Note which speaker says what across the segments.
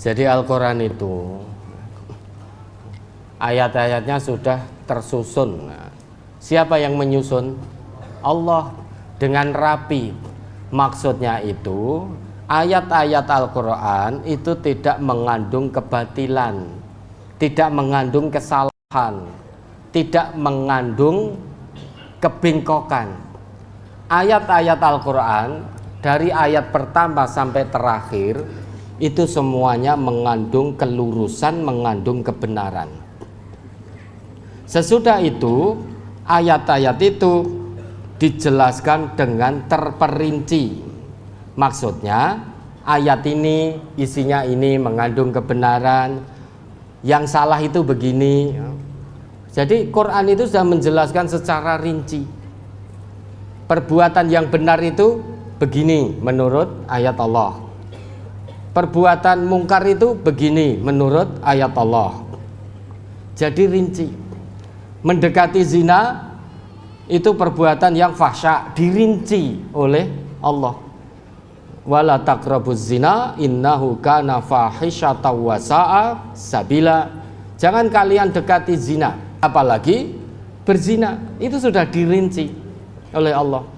Speaker 1: Jadi Al-Quran itu ayat-ayatnya sudah tersusun. Siapa yang menyusun? Allah, dengan rapi. Maksudnya itu ayat-ayat Al-Quran itu tidak mengandung kebatilan, tidak mengandung kesalahan, tidak mengandung kebengkokan. Ayat-ayat Al-Quran dari ayat pertama sampai terakhir itu semuanya mengandung kelurusan, mengandung kebenaran. Sesudah itu ayat-ayat itu dijelaskan dengan terperinci. Maksudnya ayat ini isinya ini mengandung kebenaran, yang salah itu begini. Jadi Quran itu sudah menjelaskan secara rinci. Perbuatan yang benar itu begini menurut ayat Allah. Perbuatan mungkar itu begini menurut ayat Allah. Jadi rinci. Mendekati zina itu perbuatan yang fahsya, dirinci oleh Allah. Wala taqrabuz zina innahu kana fahisyatan wa sa'a sabila. Jangan kalian dekati zina, apalagi berzina. Itu sudah dirinci oleh Allah.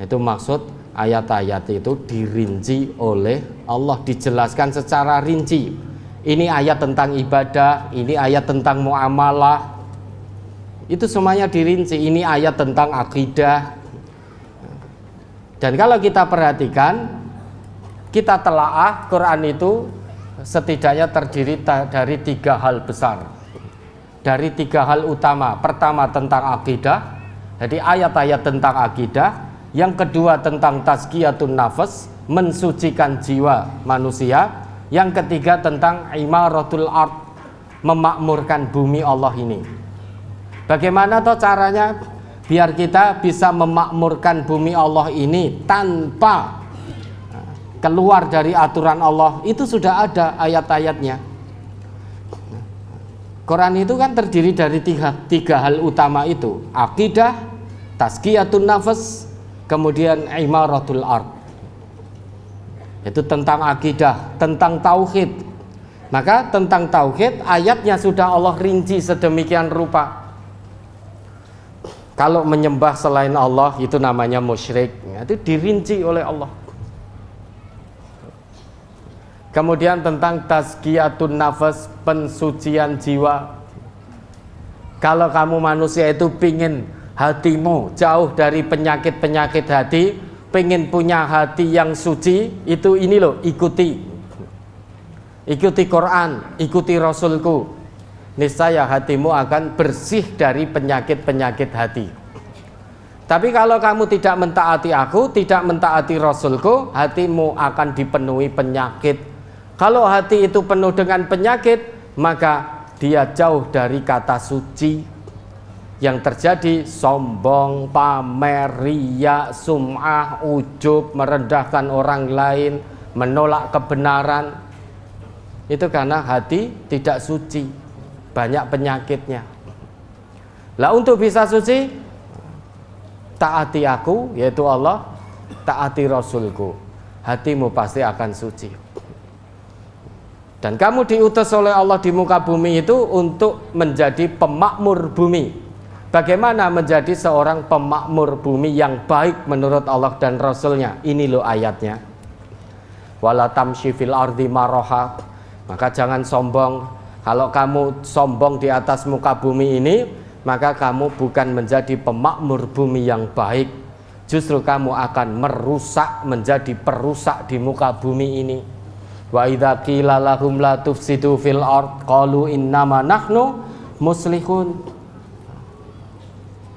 Speaker 1: Itu maksud ayat-ayat itu dirinci oleh Allah, dijelaskan secara rinci. Ini ayat tentang ibadah, ini ayat tentang muamalah. Itu semuanya dirinci. Ini ayat tentang akidah. Dan kalau kita perhatikan, kita telaah, Quran itu setidaknya terdiri dari 3 hal besar, dari 3 hal utama. Pertama tentang akidah, jadi ayat-ayat tentang akidah. Yang kedua tentang tazkiyatun nafas, mensucikan jiwa manusia. Yang ketiga tentang imaratul ard, memakmurkan bumi Allah ini. Bagaimana toh caranya biar kita bisa memakmurkan bumi Allah ini tanpa keluar dari aturan Allah? Itu sudah ada ayat-ayatnya. Quran itu kan terdiri dari tiga hal utama itu: akidah, tazkiyatun nafas, kemudian imaratul ard. Itu tentang akidah, tentang tauhid. Maka tentang tauhid ayatnya sudah Allah rinci sedemikian rupa. Kalau menyembah selain Allah itu namanya musyrik, itu dirinci oleh Allah. Kemudian tentang tazkiyatun nafas, pensucian jiwa. Kalau kamu manusia itu pingin hatimu jauh dari penyakit-penyakit hati, pengen punya hati yang suci, itu ini loh, ikuti Quran, ikuti Rasulku, niscaya hatimu akan bersih dari penyakit-penyakit hati. Tapi kalau kamu tidak mentaati aku, tidak mentaati Rasulku, hatimu akan dipenuhi penyakit. Kalau hati itu penuh dengan penyakit, maka dia jauh dari kata suci. Yang terjadi sombong, pamer, riya, sum'ah, ujub, merendahkan orang lain, menolak kebenaran. Itu karena hati tidak suci, banyak penyakitnya. Lah untuk bisa suci, taati aku, yaitu Allah, taati Rasulku, hatimu pasti akan suci. Dan kamu diutus oleh Allah di muka bumi itu untuk menjadi pemakmur bumi. Bagaimana menjadi seorang pemakmur bumi yang baik menurut Allah dan Rasulnya? Ini loh ayatnya. Wala tamshi fil ardi maraha. Maka jangan sombong. Kalau kamu sombong di atas muka bumi ini, maka kamu bukan menjadi pemakmur bumi yang baik. Justru kamu akan merusak, menjadi perusak di muka bumi ini. Wa idza qila lahum la tufsidu fil ard qalu innama nahnu muslihun.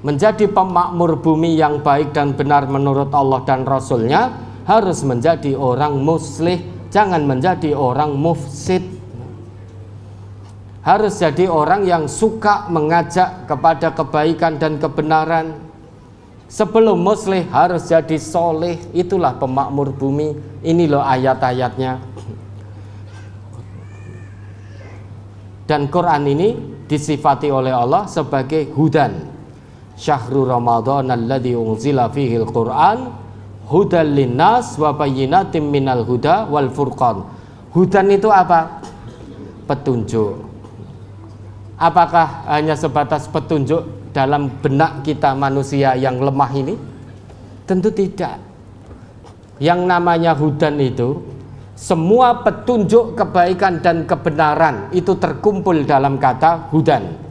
Speaker 1: Menjadi pemakmur bumi yang baik dan benar menurut Allah dan Rasulnya harus menjadi orang muslih, jangan menjadi orang mufsid. Harus jadi orang yang suka mengajak kepada kebaikan dan kebenaran. Sebelum muslih harus jadi soleh. Itulah pemakmur bumi. Ini loh ayat-ayatnya. Dan Quran ini disifati oleh Allah sebagai hudan. Syahrul Ramadan alladzi unzila fihil Quran hudal linnas wa bayyinatim minal huda wal furqan. Hudan itu apa? Petunjuk. Apakah hanya sebatas petunjuk dalam benak kita manusia yang lemah ini? Tentu tidak. Yang namanya hudan itu, semua petunjuk kebaikan dan kebenaran itu terkumpul dalam kata hudan.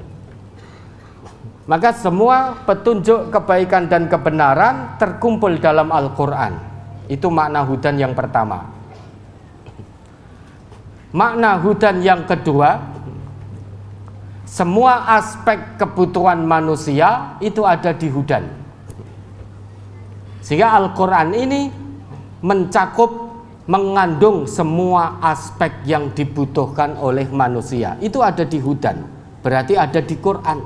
Speaker 1: Maka semua petunjuk kebaikan dan kebenaran terkumpul dalam Al-Quran. Itu makna hudan yang pertama. Makna hudan yang kedua, semua aspek kebutuhan manusia itu ada di hudan. Sehingga Al-Quran ini mencakup, mengandung semua aspek yang dibutuhkan oleh manusia. Itu ada di hudan, berarti ada di Quran.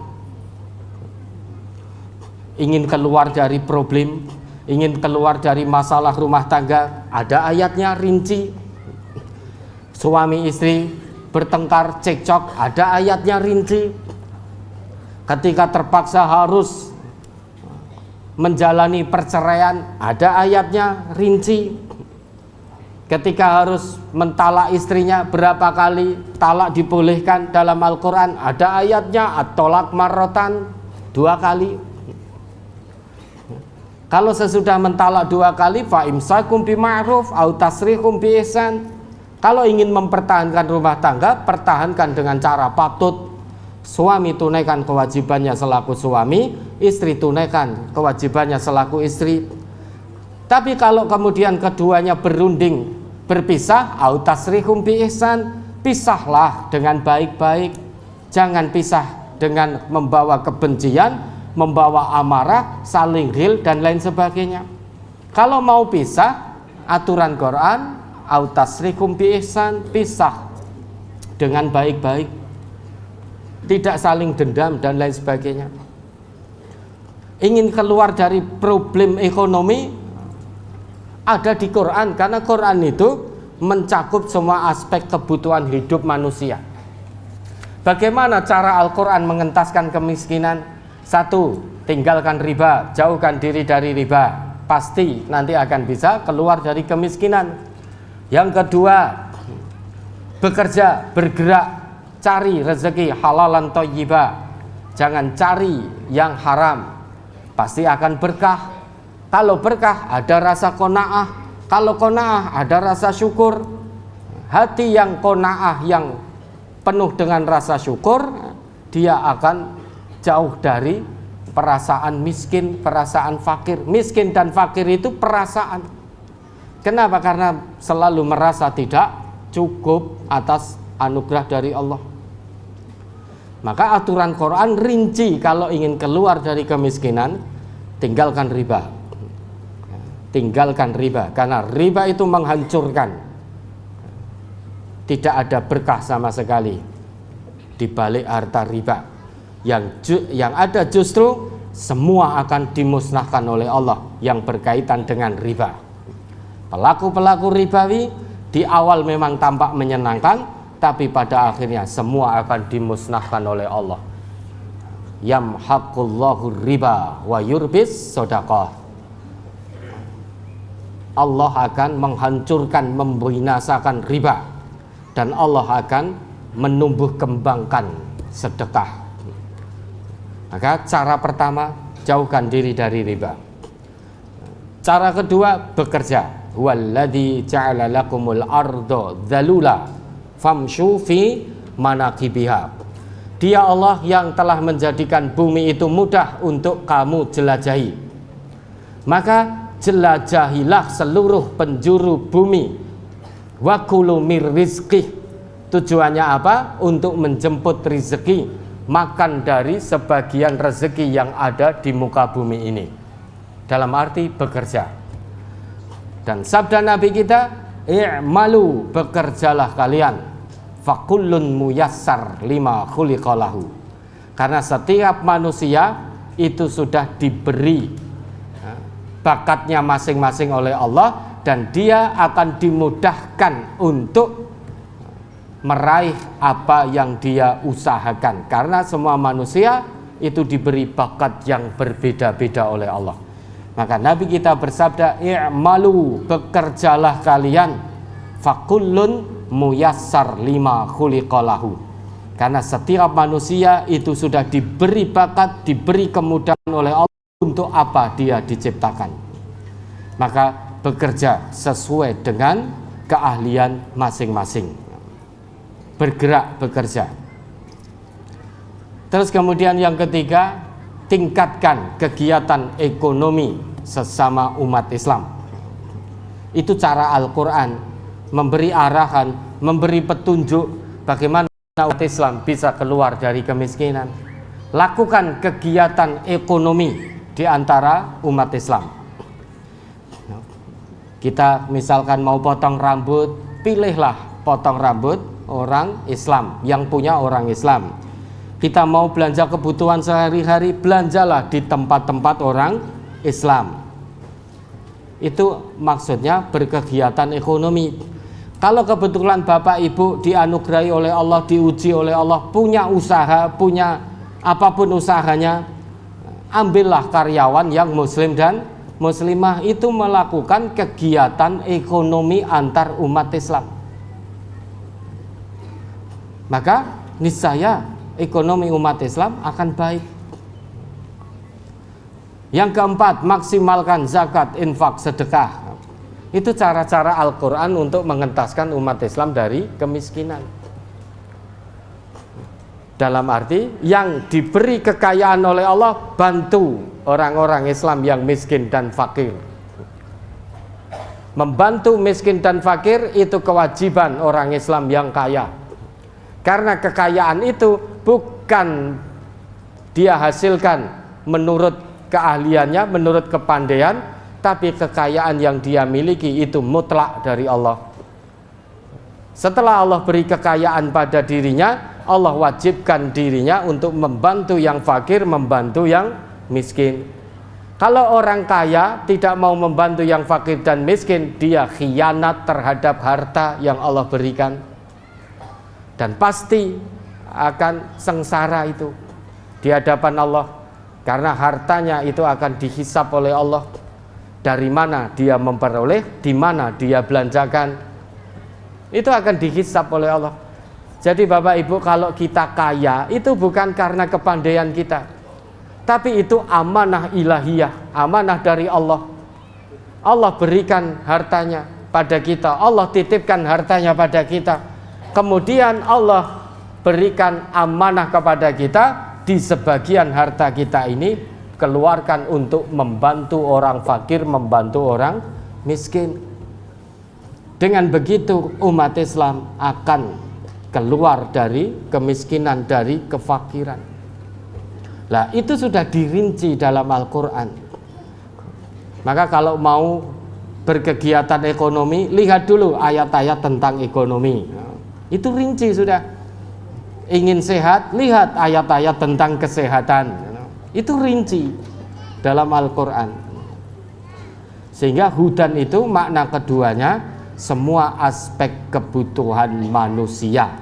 Speaker 1: Ingin keluar dari problem, ingin keluar dari masalah rumah tangga, ada ayatnya rinci. Suami istri bertengkar cekcok, ada ayatnya rinci. Ketika terpaksa harus menjalani perceraian, ada ayatnya rinci. Ketika harus mentalak istrinya, berapa kali talak dibolehkan dalam Al-Quran, ada ayatnya at-tolak marrotan, 2 kali. Kalau sesudah mentalak 2 kali, fa imsakum bima'ruf au tasrihum bi ihsan. Kalau ingin mempertahankan rumah tangga, pertahankan dengan cara patut. Suami tunaikan kewajibannya selaku suami, istri tunaikan kewajibannya selaku istri. Tapi kalau kemudian keduanya berunding, berpisah, au tasrihum bi ihsan, pisahlah dengan baik-baik. Jangan pisah dengan membawa kebencian, membawa amarah, saling ghil dan lain sebagainya. Kalau mau pisah, aturan Quran, au tasrihum bi ihsan, pisah dengan baik-baik, tidak saling dendam dan lain sebagainya. Ingin keluar dari problem ekonomi, ada di Quran, karena Quran itu mencakup semua aspek kebutuhan hidup manusia. Bagaimana cara Al-Quran mengentaskan kemiskinan? 1, tinggalkan riba, jauhkan diri dari riba, pasti nanti akan bisa keluar dari kemiskinan. Yang kedua, bekerja, bergerak, cari rezeki halalan thayyibah. Jangan cari yang haram, pasti akan berkah. Kalau berkah ada rasa qanaah, kalau qanaah ada rasa syukur. Hati yang qanaah, yang penuh dengan rasa syukur, dia akan jauh dari perasaan miskin, perasaan fakir. Miskin dan fakir itu perasaan. Kenapa? Karena selalu merasa tidak cukup atas anugerah dari Allah. Maka aturan Quran rinci, kalau ingin keluar dari kemiskinan, tinggalkan riba. Tinggalkan riba, karena riba itu menghancurkan. Tidak ada berkah sama sekali di balik harta riba. Yang ada justru semua akan dimusnahkan oleh Allah yang berkaitan dengan riba. Pelaku-pelaku ribawi di awal memang tampak menyenangkan, tapi pada akhirnya semua akan dimusnahkan oleh Allah. Yamhaqullahu riba wa yurbis shadaqah. Allah akan menghancurkan, membinasakan riba, dan Allah akan menumbuh kembangkan sedekah. Maka cara pertama, jauhkan diri dari riba. Cara kedua, bekerja. Walladzi ja'ala lakumul arda dzalula famshu fi manaqibiha. Dia Allah yang telah menjadikan bumi itu mudah untuk kamu jelajahi. Maka jelajahilah seluruh penjuru bumi. Wa kulu mir rizqih. Tujuannya apa? Untuk menjemput rezeki, makan dari sebagian rezeki yang ada di muka bumi ini. Dalam arti bekerja. Dan sabda Nabi kita, i'malu, bekerjalah kalian, fakullun muyassar lima khuliqalahu. Karena setiap manusia itu sudah diberi bakatnya masing-masing oleh Allah, dan dia akan dimudahkan untuk meraih apa yang dia usahakan. Karena semua manusia itu diberi bakat yang berbeda-beda oleh Allah. Maka Nabi kita bersabda, i'malu, bekerjalah kalian, fakullun muyassar lima khuliqalahu. Karena setiap manusia itu sudah diberi bakat, diberi kemudahan oleh Allah untuk apa dia diciptakan. Maka bekerja sesuai dengan keahlian masing-masing. Bergerak bekerja. Terus kemudian yang ketiga, tingkatkan kegiatan ekonomi sesama umat Islam. Itu cara Al-Quran memberi arahan, memberi petunjuk bagaimana umat Islam bisa keluar dari kemiskinan. Lakukan kegiatan ekonomi di antara umat Islam. Kita misalkan mau potong rambut, pilihlah potong rambut orang Islam, yang punya orang Islam. Kita mau belanja kebutuhan sehari-hari, belanjalah di tempat-tempat orang Islam. Itu maksudnya berkegiatan ekonomi. Kalau kebetulan Bapak Ibu dianugerahi oleh Allah, diuji oleh Allah, punya usaha, punya apapun usahanya, ambillah karyawan yang muslim dan muslimah, itu melakukan kegiatan ekonomi antar umat Islam. Maka niscaya ekonomi umat Islam akan baik. Yang keempat, maksimalkan zakat, infak, sedekah. Itu cara-cara Al-Quran untuk mengentaskan umat Islam dari kemiskinan. Dalam arti, yang diberi kekayaan oleh Allah, bantu orang-orang Islam yang miskin dan fakir. Membantu miskin dan fakir itu kewajiban orang Islam yang kaya. Karena kekayaan itu bukan dia hasilkan menurut keahliannya, menurut kepandaian, tapi kekayaan yang dia miliki itu mutlak dari Allah. Setelah Allah beri kekayaan pada dirinya, Allah wajibkan dirinya untuk membantu yang fakir, membantu yang miskin. Kalau orang kaya tidak mau membantu yang fakir dan miskin, dia khianat terhadap harta yang Allah berikan. Dan pasti akan sengsara itu di hadapan Allah, karena hartanya itu akan dihisap oleh Allah. Dari mana dia memperoleh, di mana dia belanjakan, itu akan dihisap oleh Allah. Jadi Bapak Ibu, kalau kita kaya itu bukan karena kepandaian kita, tapi itu amanah ilahiyah, amanah dari Allah. Allah berikan hartanya pada kita, Allah titipkan hartanya pada kita. Kemudian Allah berikan amanah kepada kita, di sebagian harta kita ini keluarkan untuk membantu orang fakir, membantu orang miskin. Dengan begitu umat Islam akan keluar dari kemiskinan, dari kefakiran. Nah, itu sudah dirinci dalam Al-Quran. Maka kalau mau berkegiatan ekonomi, lihat dulu ayat-ayat tentang ekonomi. Itu rinci sudah. Ingin sehat, lihat ayat-ayat tentang kesehatan. Itu rinci dalam Al-Quran. Sehingga hudan itu makna keduanya, semua aspek kebutuhan manusia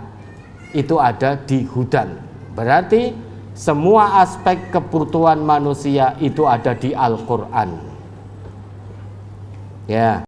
Speaker 1: itu ada di hudan. Berarti semua aspek kebutuhan manusia itu ada di Al-Quran. Ya.